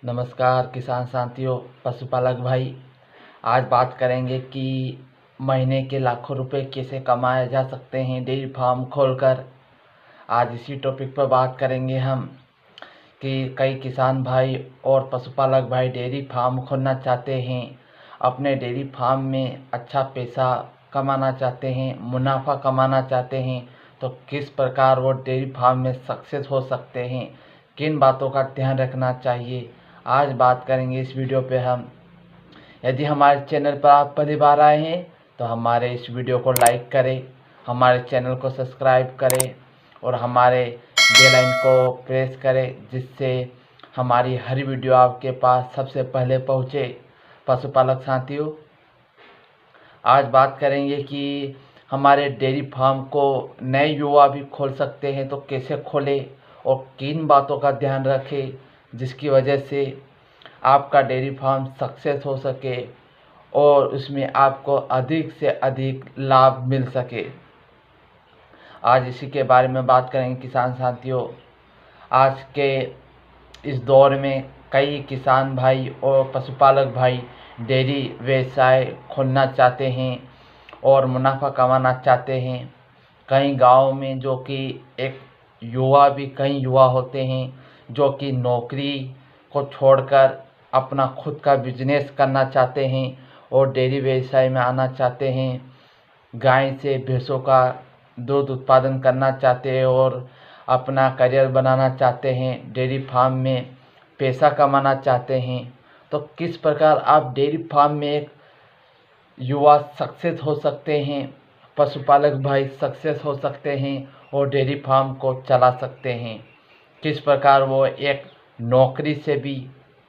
नमस्कार किसान साथियों, पशुपालक भाई। आज बात करेंगे कि महीने के लाखों रुपए कैसे कमाए जा सकते हैं डेयरी फार्म खोलकर। आज इसी टॉपिक पर बात करेंगे हम कि कई किसान भाई और पशुपालक भाई डेयरी फार्म खोलना चाहते हैं, अपने डेयरी फार्म में अच्छा पैसा कमाना चाहते हैं, मुनाफा कमाना चाहते हैं। तो किस प्रकार वो डेयरी फार्म में सक्सेस हो सकते हैं, किन बातों का ध्यान रखना चाहिए, आज बात करेंगे इस वीडियो पे हम। यदि हमारे चैनल पर आप पहली बार आए हैं तो हमारे इस वीडियो को लाइक करें, हमारे चैनल को सब्सक्राइब करें और हमारे बेल आइकन को प्रेस करें, जिससे हमारी हर वीडियो आपके पास सबसे पहले पहुंचे। पशुपालक साथियों, आज बात करेंगे कि हमारे डेयरी फार्म को नए युवा भी खोल सकते हैं तो कैसे खोलें और किन बातों का ध्यान रखें जिसकी वजह से आपका डेयरी फार्म सक्सेस हो सके और उसमें आपको अधिक से अधिक लाभ मिल सके। आज इसी के बारे में बात करेंगे किसान साथियों। आज के इस दौर में कई किसान भाई और पशुपालक भाई डेयरी व्यवसाय खोलना चाहते हैं और मुनाफा कमाना चाहते हैं। कई गांव में जो कि एक युवा भी कई युवा होते हैं जो कि नौकरी को छोड़कर अपना खुद का बिजनेस करना चाहते हैं और डेयरी व्यवसाय में आना चाहते हैं। गाय से भैंसों का दूध उत्पादन करना चाहते हैं और अपना करियर बनाना चाहते हैं, डेयरी फार्म में पैसा कमाना चाहते हैं। तो किस प्रकार आप डेयरी फार्म में एक युवा सक्सेस हो सकते हैं, पशुपालक भाई सक्सेस हो सकते हैं और डेयरी फार्म को चला सकते हैं। किस प्रकार वो एक नौकरी से भी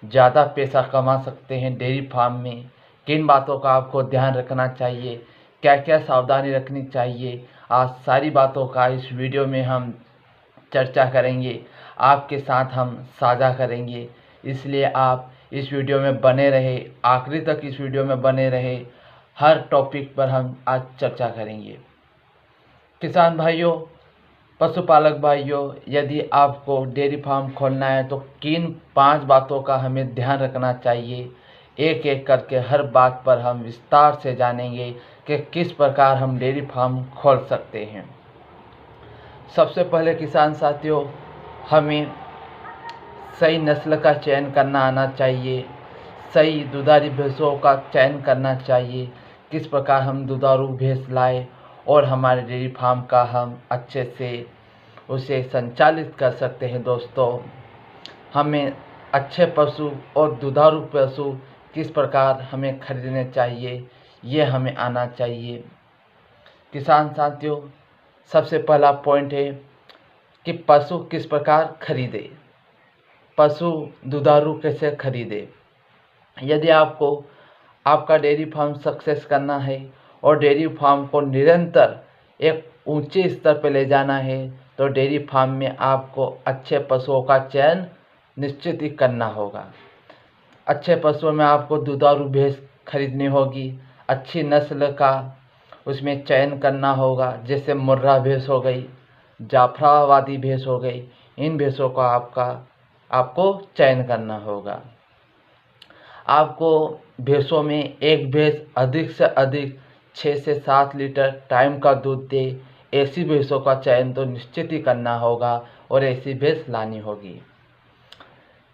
ज़्यादा पैसा कमा सकते हैं डेयरी फार्म में, किन बातों का आपको ध्यान रखना चाहिए, क्या क्या सावधानी रखनी चाहिए, आज सारी बातों का इस वीडियो में हम चर्चा करेंगे, आपके साथ हम साझा करेंगे। इसलिए आप इस वीडियो में बने रहे, आखिरी तक इस वीडियो में बने रहे। हर टॉपिक पर हम आज चर्चा करेंगे। किसान भाइयों, पशुपालक भाइयों, यदि आपको डेयरी फार्म खोलना है तो किन 5 बातों का हमें ध्यान रखना चाहिए, एक एक करके हर बात पर हम विस्तार से जानेंगे कि किस प्रकार हम डेयरी फार्म खोल सकते हैं। सबसे पहले किसान साथियों, हमें सही नस्ल का चयन करना आना चाहिए, सही दुधारू भैंसों का चयन करना चाहिए। किस प्रकार हम दुधारू भैंस लाए और हमारे डेयरी फार्म का हम अच्छे से उसे संचालित कर सकते हैं। दोस्तों, हमें अच्छे पशु और दुधारू पशु किस प्रकार हमें खरीदने चाहिए, ये हमें आना चाहिए। किसान साथियों, सबसे पहला पॉइंट है कि पशु किस प्रकार खरीदे, पशु दुधारू कैसे खरीदे। यदि आपको आपका डेयरी फार्म सक्सेस करना है और डेयरी फार्म को निरंतर एक ऊंचे स्तर पर ले जाना है तो डेयरी फार्म में आपको अच्छे पशुओं का चयन निश्चित ही करना होगा। अच्छे पशुओं में आपको दुधारू भैंस खरीदनी होगी, अच्छी नस्ल का उसमें चयन करना होगा, जैसे मुर्रा भैंस हो गई, जाफराबादी भैंस हो गई। इन भैंसों का आपको चयन करना होगा। आपको भैंसों में एक भैंस अधिक से अधिक 6 से 7 लीटर टाइम का दूध दे, ऐसी भैंसों का चयन तो निश्चित ही करना होगा और ऐसी भैंस लानी होगी।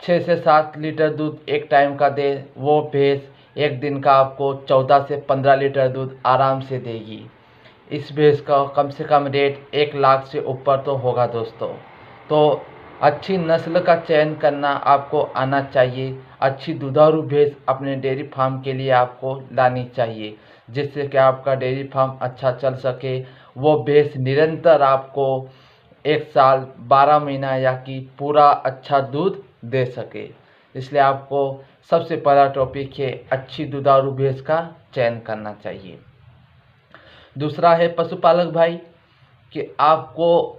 6 से 7 लीटर दूध एक टाइम का दे, वो भैंस एक दिन का आपको 14 से 15 लीटर दूध आराम से देगी। इस भैंस का कम से कम रेट 1 लाख से ऊपर तो होगा दोस्तों। तो अच्छी नस्ल का चयन करना आपको आना चाहिए। अच्छी दुधारू भैंस अपने डेयरी फार्म के लिए आपको लानी चाहिए, जिससे कि आपका डेयरी फार्म अच्छा चल सके। वो भैंस निरंतर आपको 1 साल 12 महीना या कि पूरा अच्छा दूध दे सके। इसलिए आपको सबसे पहला टॉपिक है अच्छी दुधारू भैंस का चयन करना चाहिए। दूसरा है पशुपालक भाई कि आपको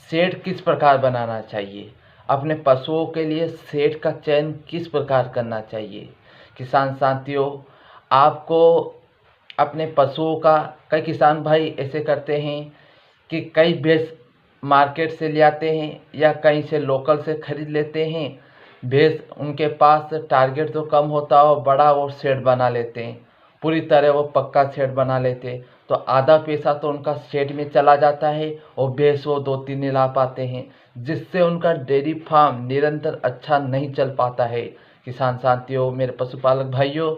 शेड किस प्रकार बनाना चाहिए, अपने पशुओं के लिए शेड का चयन किस प्रकार करना चाहिए। किसान साथियों, आपको अपने पशुओं का, कई किसान भाई ऐसे करते हैं कि कई भैंस मार्केट से ले आते हैं या कहीं से लोकल से खरीद लेते हैं, भैंस उनके पास टारगेट तो कम होता हो, बड़ा वो शेड बना लेते हैं, पूरी तरह वो पक्का शेड बना लेते हैं, तो आधा पैसा तो उनका शेड में चला जाता है और भैंस वो 2-3 नहीं ला पाते हैं, जिससे उनका डेयरी फार्म निरंतर अच्छा नहीं चल पाता है। किसान साथियों, मेरे पशुपालक भाइयों,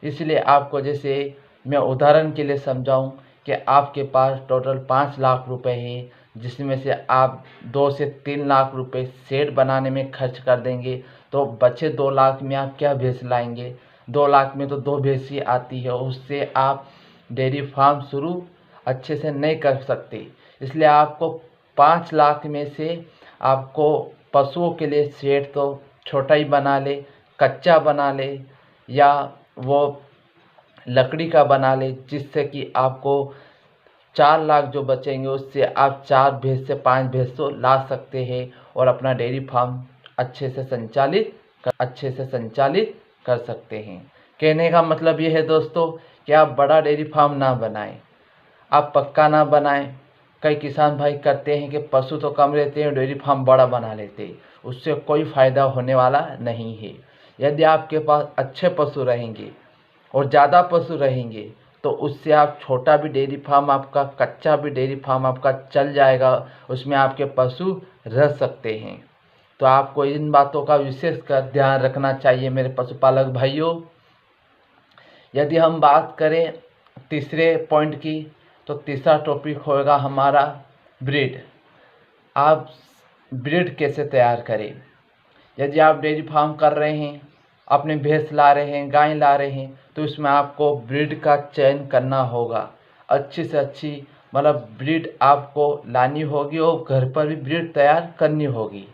इसलिए आपको जैसे मैं उदाहरण के लिए समझाऊं कि आपके पास टोटल 5 लाख रुपए है, जिसमें से आप 2 से 3 लाख रुपए शेड बनाने में खर्च कर देंगे, तो बचे 2 लाख में आप क्या भैंस लाएंगे? 2 लाख में तो 2 भैंस ही आती है, उससे आप डेयरी फार्म शुरू अच्छे से नहीं कर सकते। इसलिए आपको 5 लाख में से आपको पशुओं के लिए शेड तो छोटा ही बना ले, कच्चा बना ले या वो लकड़ी का बना ले, जिससे कि आपको 4 लाख जो बचेंगे उससे आप 4 भैंस से 5 भैंस तो ला सकते हैं और अपना डेयरी फार्म अच्छे से संचालित कर सकते हैं। कहने का मतलब ये है दोस्तों कि आप बड़ा डेयरी फार्म ना बनाएं, आप पक्का ना बनाएं। कई किसान भाई करते हैं कि पशु तो कम रहते हैं, डेयरी फार्म बड़ा बना लेते हैं, उससे कोई फ़ायदा होने वाला नहीं है। यदि आपके पास अच्छे पशु रहेंगे और ज़्यादा पशु रहेंगे तो उससे आप छोटा भी डेयरी फार्म आपका, कच्चा भी डेयरी फार्म आपका चल जाएगा, उसमें आपके पशु रह सकते हैं। तो आपको इन बातों का विशेषकर ध्यान रखना चाहिए मेरे पशुपालक भाइयों। यदि हम बात करें तीसरे पॉइंट की, तो तीसरा टॉपिक होगा हमारा ब्रीड। आप ब्रीड कैसे तैयार करें? यदि आप डेयरी फार्म कर रहे हैं, अपने भैंस ला रहे हैं, गाय ला रहे हैं, तो इसमें आपको ब्रीड का चयन करना होगा। अच्छी से अच्छी मतलब ब्रीड आपको लानी होगी और घर पर भी ब्रीड तैयार करनी होगी।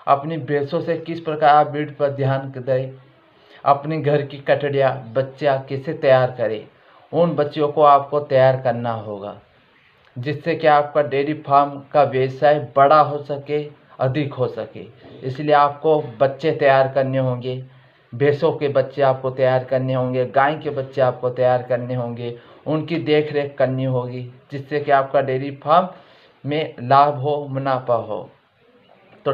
अपनी भैंसों से किस प्रकार आप ब्रीड पर ध्यान दें, अपने घर की कटड़िया बच्चा कैसे तैयार करें, उन बच्चों को आपको तैयार करना होगा, जिससे कि आपका डेयरी फार्म का व्यवसाय बड़ा हो सके, अधिक हो सके। इसलिए आपको बच्चे तैयार करने होंगे, भैंसों के बच्चे आपको तैयार करने होंगे, गाय के बच्चे आपको तैयार करने होंगे, उनकी देख रेख करनी होगी, जिससे कि आपका डेयरी फार्म में लाभ हो, मुनाफा हो। तो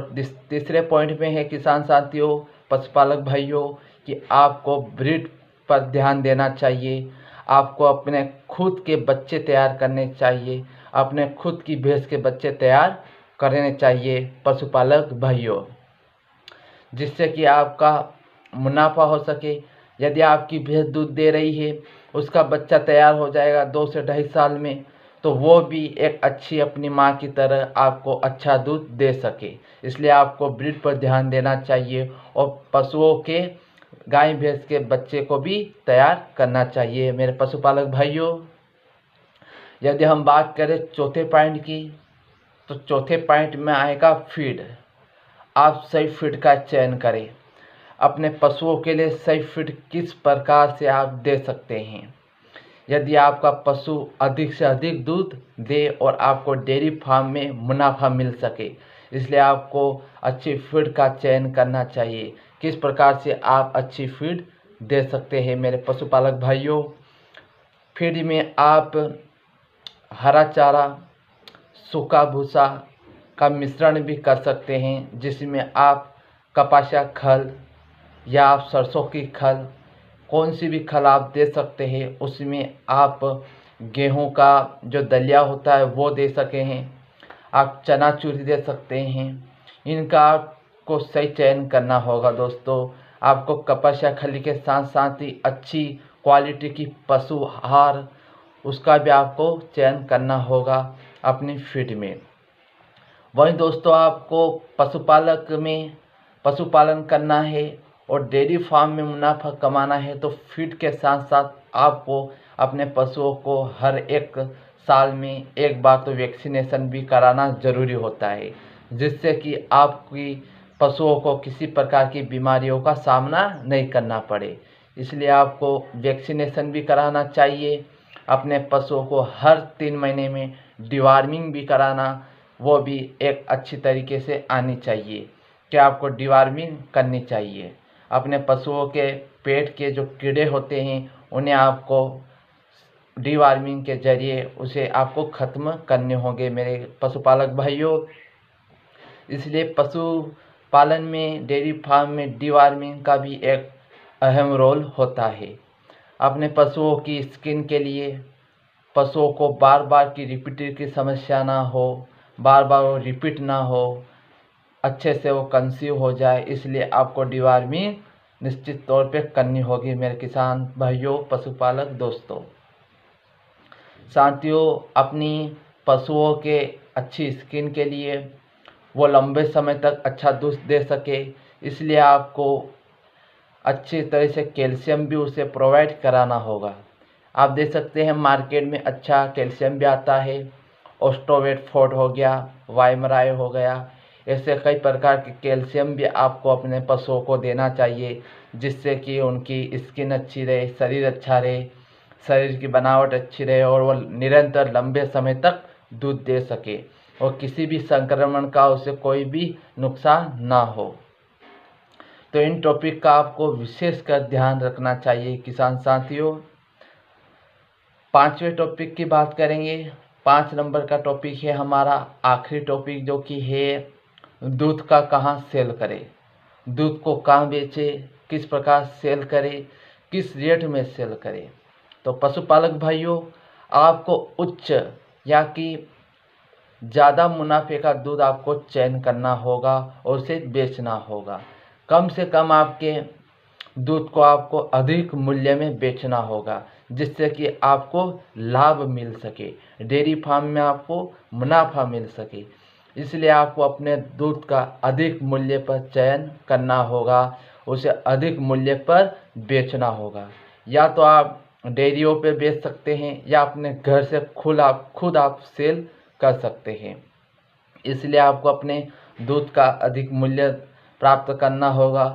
तीसरे पॉइंट में है किसान साथियों, पशुपालक भाइयों, कि आपको ब्रीड पर ध्यान देना चाहिए। आपको अपने खुद के बच्चे तैयार करने चाहिए, अपने खुद की भैंस के बच्चे तैयार करने चाहिए पशुपालक भाइयों, जिससे कि आपका मुनाफा हो सके। यदि आपकी भैंस दूध दे रही है, उसका बच्चा तैयार हो जाएगा 2 से 2.5 साल में, तो वो भी एक अच्छी अपनी माँ की तरह आपको अच्छा दूध दे सके। इसलिए आपको ब्रीड पर ध्यान देना चाहिए और पशुओं के, गाय भैंस के बच्चे को भी तैयार करना चाहिए मेरे पशुपालक भाइयों। यदि हम बात करें चौथे पॉइंट की, तो चौथे पॉइंट में आएगा फीड। आप सही फीड का चयन करें। अपने पशुओं के लिए सही फीड किस प्रकार से आप दे सकते हैं, यदि आपका पशु अधिक से अधिक दूध दे और आपको डेयरी फार्म में मुनाफा मिल सके। इसलिए आपको अच्छी फीड का चयन करना चाहिए। किस प्रकार से आप अच्छी फीड दे सकते हैं मेरे पशुपालक भाइयों? फीड में आप हरा चारा, सूखा भूसा का मिश्रण भी कर सकते हैं, जिसमें आप कपासिया खल या आप सरसों की खल, कौन सी भी खल आप दे सकते हैं। उसमें आप गेहूं का जो दलिया होता है वो दे सके हैं, आप चना चूरी दे सकते हैं। इनका आपको सही चयन करना होगा दोस्तों। आपको कपासिया खली के साथ साथ ही अच्छी क्वालिटी की पशु आहार, उसका भी आपको चयन करना होगा अपनी फीड में। वहीं दोस्तों, आपको पशुपालन करना है और डेयरी फार्म में मुनाफा कमाना है, तो फीड के साथ साथ आपको अपने पशुओं को हर 1 साल में 1 बार तो वैक्सीनेशन भी कराना ज़रूरी होता है, जिससे कि आपकी पशुओं को किसी प्रकार की बीमारियों का सामना नहीं करना पड़े। इसलिए आपको वैक्सीनेशन भी कराना चाहिए। अपने पशुओं को हर 3 महीने में डिवॉर्मिंग भी कराना, वो भी एक अच्छी तरीके से आनी चाहिए कि आपको डिवॉर्मिंग करनी चाहिए। अपने पशुओं के पेट के जो कीड़े होते हैं उन्हें आपको डिवॉर्मिंग के जरिए उसे आपको ख़त्म करने होंगे मेरे पशुपालक भाइयों। इसलिए पालन में, डेयरी फार्म में डीवार्मिंग का भी एक अहम रोल होता है। अपने पशुओं की स्किन के लिए पशुओं को बार बार की रिपीट की समस्या ना हो, बार बार वो रिपीट ना हो, अच्छे से वो कंसीव हो जाए, इसलिए आपको डीवार्मिंग निश्चित तौर पे करनी होगी मेरे किसान भाइयों, पशुपालक दोस्तों। साथियों, अपनी पशुओं के अच्छी स्किन के लिए, वो लंबे समय तक अच्छा दूध दे सके, इसलिए आपको अच्छी तरह से कैल्शियम भी उसे प्रोवाइड कराना होगा। आप देख सकते हैं मार्केट में अच्छा कैल्शियम भी आता है, ओस्टोवेट फोर्ट हो गया, वाइमराय हो गया, ऐसे कई प्रकार के कैल्शियम भी आपको अपने पशुओं को देना चाहिए, जिससे कि उनकी स्किन अच्छी रहे, शरीर अच्छा रहे, शरीर की बनावट अच्छी रहे और वो निरंतर लंबे समय तक दूध दे सके और किसी भी संक्रमण का उसे कोई भी नुकसान ना हो। तो इन टॉपिक का आपको विशेषकर ध्यान रखना चाहिए किसान साथियों। 5वें टॉपिक की बात करेंगे। 5 नंबर का टॉपिक है हमारा आखिरी टॉपिक, जो कि है दूध का कहाँ सेल करें, दूध को कहाँ बेचे, किस प्रकार सेल करें, किस रेट में सेल करें। तो पशुपालक भाइयों, आपको उच्च या कि ज़्यादा मुनाफे का दूध आपको चयन करना होगा और उसे बेचना होगा। कम से कम आपके दूध को आपको अधिक मूल्य में बेचना होगा, जिससे कि आपको लाभ मिल सके, डेयरी फार्म में आपको मुनाफा मिल सके। इसलिए आपको अपने दूध का अधिक मूल्य पर चयन करना होगा, उसे अधिक मूल्य पर बेचना होगा। या तो आप डेयरियों पे बेच सकते हैं या अपने घर से खुद आप सेल कर सकते हैं। इसलिए आपको अपने दूध का अधिक मूल्य प्राप्त करना होगा।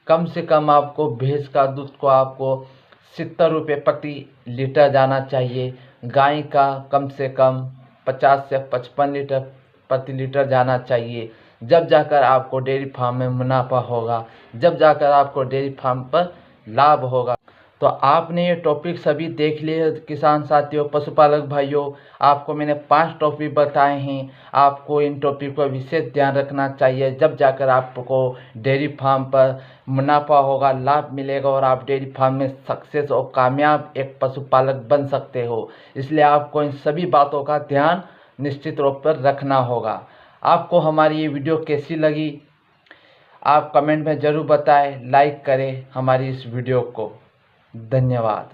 कम से कम आपको भैंस का दूध को आपको 70 रुपये प्रति लीटर जाना चाहिए, गाय का कम से कम 50 से 55 लीटर प्रति लीटर जाना चाहिए। जब जाकर आपको डेयरी फार्म में मुनाफा होगा, जब जाकर आपको डेयरी फार्म पर लाभ होगा। तो आपने ये टॉपिक सभी देख लिए किसान साथियों, पशुपालक भाइयों। आपको मैंने 5 टॉपिक बताए हैं, आपको इन टॉपिक पर विशेष ध्यान रखना चाहिए, जब जाकर आपको डेयरी फार्म पर मुनाफा होगा, लाभ मिलेगा और आप डेयरी फार्म में सक्सेस और कामयाब एक पशुपालक बन सकते हो। इसलिए आपको इन सभी बातों का ध्यान निश्चित रूप पर रखना होगा। आपको हमारी ये वीडियो कैसी लगी, आप कमेंट में ज़रूर बताएं, लाइक करें हमारी इस वीडियो को। धन्यवाद।